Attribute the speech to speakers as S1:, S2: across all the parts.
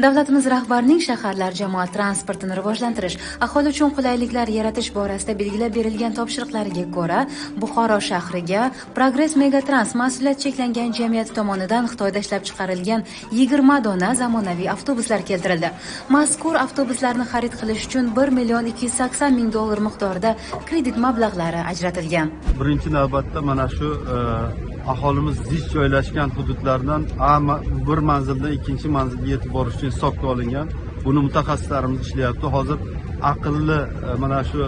S1: Davlatimiz rahbarining shaharlar jamoat transportini rivojlantirish, aholi uchun qulayliklar yaratish borasida belgilab berilgan topshiriqlariga ko'ra, Buxoro shahriga Progress Megatrans mas'uliyati cheklangan jamiyati tomonidan Xitoyda ishlab chiqarilgan 20 dona zamonaviy avtobuslar keltirildi. Mazkur avtobuslarni xarid qilish uchun 1,280,000 dollar miqdorida kredit mablag'lari ajratilgan.
S2: Birinchi navbatda mana shu aholimiz zich joylashgan hududlardan bir manzildan ikkinchi manzilga yetib borish uchun hisobga olingan. Buni mutaxassislarimiz ishlayapti. Hozir aqlli mana shu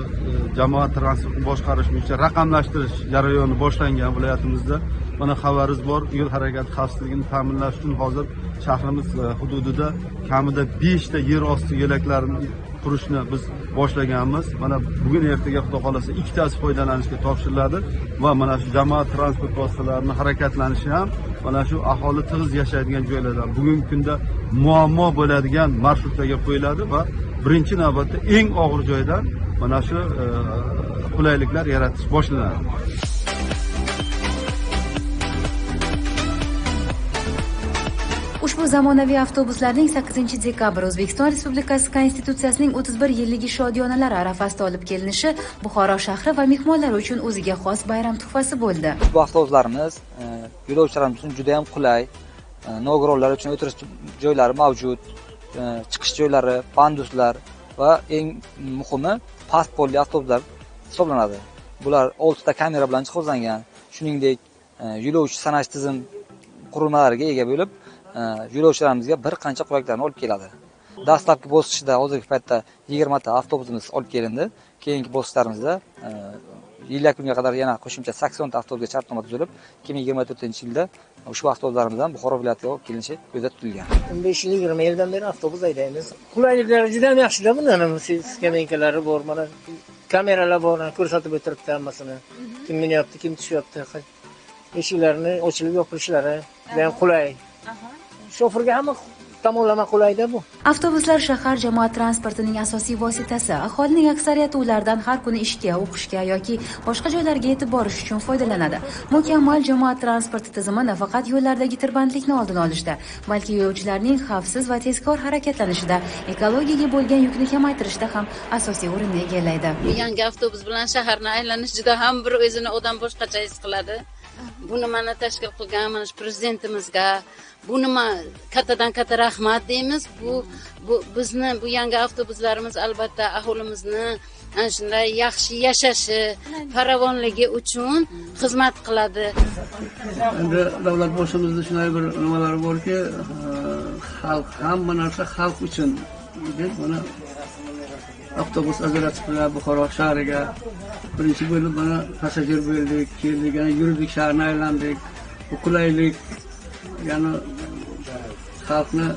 S2: jamoat transportini boshqarish bo'yicha raqamlashtirish jarayoni boshlangan viloyatimizda. Mana xabaringiz bor, yo'l harakati xavfsizligini ta'minlash uchun hozir shahrimiz hududida kamida 5 ta yer osti yo'laklarini qurishni biz boshlaganmiz. Mana bugun ertaga xudo xolasa ikkitasi foydalanishga topshiriladi va mana shu jamoat transport vositalarining harakatlanishi ham mana shu aholi tig'iz yashaydigan joylardan bugungi kunda muammo bo'ladigan marshrutlarga qo'yiladi va birinchi navbatda eng og'ir joydan mana shu qulayliklar yaratish boshlanadi.
S1: Ushbu zamonaviy avtobuslarning 8-dekabr O'zbekiston Respublikasi Konstitutsiyasining 31-yilligi shodiyonalari arafasida olib kelinishi Buxoro shahri va mehmonlar uchun o'ziga xos bayram tuhfasi bo'ldi.
S3: Bu avtobuslarimiz yo'lovchilarimiz uchun juda ham qulay, nogironlar uchun o'tirish joylari mavjud, chiqish joylari, panduslar va eng muhimi past polli avtobuslar hisoblanadi. Bular 6 ta kamera bilan jihozlangan, shuningdek yo'lovchi sanash tizim qurilmalariga ega bo'lib, yo'lovchilarimizga bir qancha qulayliklarni olib keladi. Dastlabki bosqichda hozirgi paytda 20 ta avtobusimiz olib kelindi. Keyingi bosqichlarimizda yil yakuniga qadar yana qo'shimcha 80 ta avtobusga shartnoma tuzilib, 2024-yilda ushbu avtobuslarimiz Buxoro viloyatiga olib kelinishi ko'zda tutilgan.
S4: 15-20 yildan beri avtobus haydaymiz. Qulayliklari juda ham yaxshi-da bundan. Skameykalari bor, mana kameralar bor, ko'rsatib o'tiribdi hammasini. Kim minyapti, kim tushyapti. Eshiklarni ochilib yopilishlari juda ham qulay. Shoferga ham tomonlama qulayda bu.
S1: Avtobuslar shahar jamoat transportining asosiy vositasi. Aholining aksariyati ulardan har kuni ishga, o'qishga yoki boshqa joylarga yetib borish uchun foydalanadi. Mukammal jamoat transporti tizimi nafaqat yo'llardagi tirbandlikni oldini olishda, balki yo'lovchilarning xavfsiz va tezkor harakatlanishida, ekologiyaga bo'lgan yukni kamaytirishda ham asosiy o'rinni egallaydi.
S5: Yangi avtobus bilan shaharni aylanish juda ham bir o'zini odam boshqacha his qiladi. Buni mana tashkil qilgan mana prezidentimizga buni kattadan katta rahmat deymiz. Bu bizni bu yangi avtobuslarimiz albatta aholimizni ana shunday yaxshi yashashi, farovonligi uchun xizmat qiladi.
S6: Endi davlat boshimizda shunday bir nimalar borki, xalq hamma narsa xalq uchun deb mana avtobus ajratiblar Buxoro shahriga. Birinchi bo'lib mana passajir bo'ldik, keldik, yana yurdik, shaharni aylandik. Bu qulaylik, ya'ni xalqni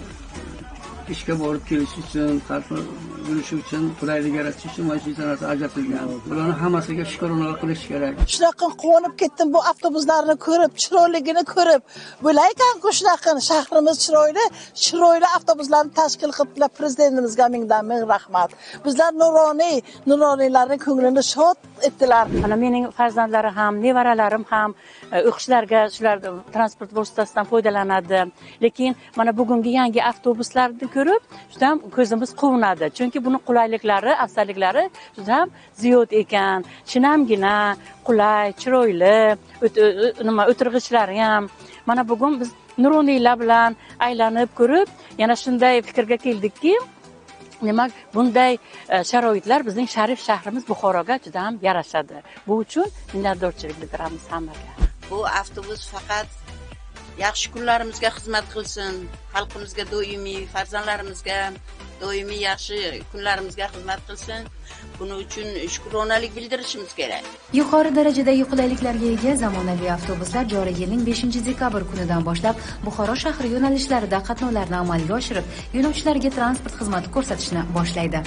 S6: ishga borib kelish uchun, xalqni yurishi uchun qulaylik yaratish uchun mana shu narsa ajratilgan. Bularni hammasiga shukronalar qilish kerak.
S7: Shunaqa quvonib ketdim bu avtobuslarni ko'rib, chiroyligini ko'rib. Bo'laykan-ku shunaqa shahrimiz chiroyli avtobuslarni tashkil qilibdilar. Prezidentimizga ming rahmat. Bizlar nuroniylarning ko'nglini shod etdilar.
S8: Mana mening farzandlarim ham, nevaralarim ham o'qishlarga shular transport vositasidan foydalanadi. Lekin mana bugungi yangi avtobuslarni ko'rib, juda ham ko'zimiz quvonadi. Chunki buni qulayliklari, afzalliklari juda ham ziyod ekan. Shinamgina, qulay, chiroyli, o'tirg'ichlari ham. Mana bugun biz nuroniylar bilan aylanib ko'rib, yana shunday fikrga keldikki, demak, bunday sharoitlar bizning sharif shahrimiz Buxoroga juda ham yarashadi. Bu uchun minnatdorchilik bildiramiz hammaga.
S5: Bu avtobus faqat yaxshi kunlarimizga xizmat qilsin, xalqimizga doimiy, farzandlarimizga doimiy yaxshi kunlarimizga xizmat qilsin. Buning uchun shukronalik bildirishimiz kerak.
S1: Yuqori darajadagi qulayliklarga ega zamonaviy avtobuslar joriy yilning 5-dekabr kunidan boshlab Buxoro shahri yo'nalishlarida qatnovlarni amalga oshirib, yo'lovchilarga transport xizmati ko'rsatishni boshlaydi.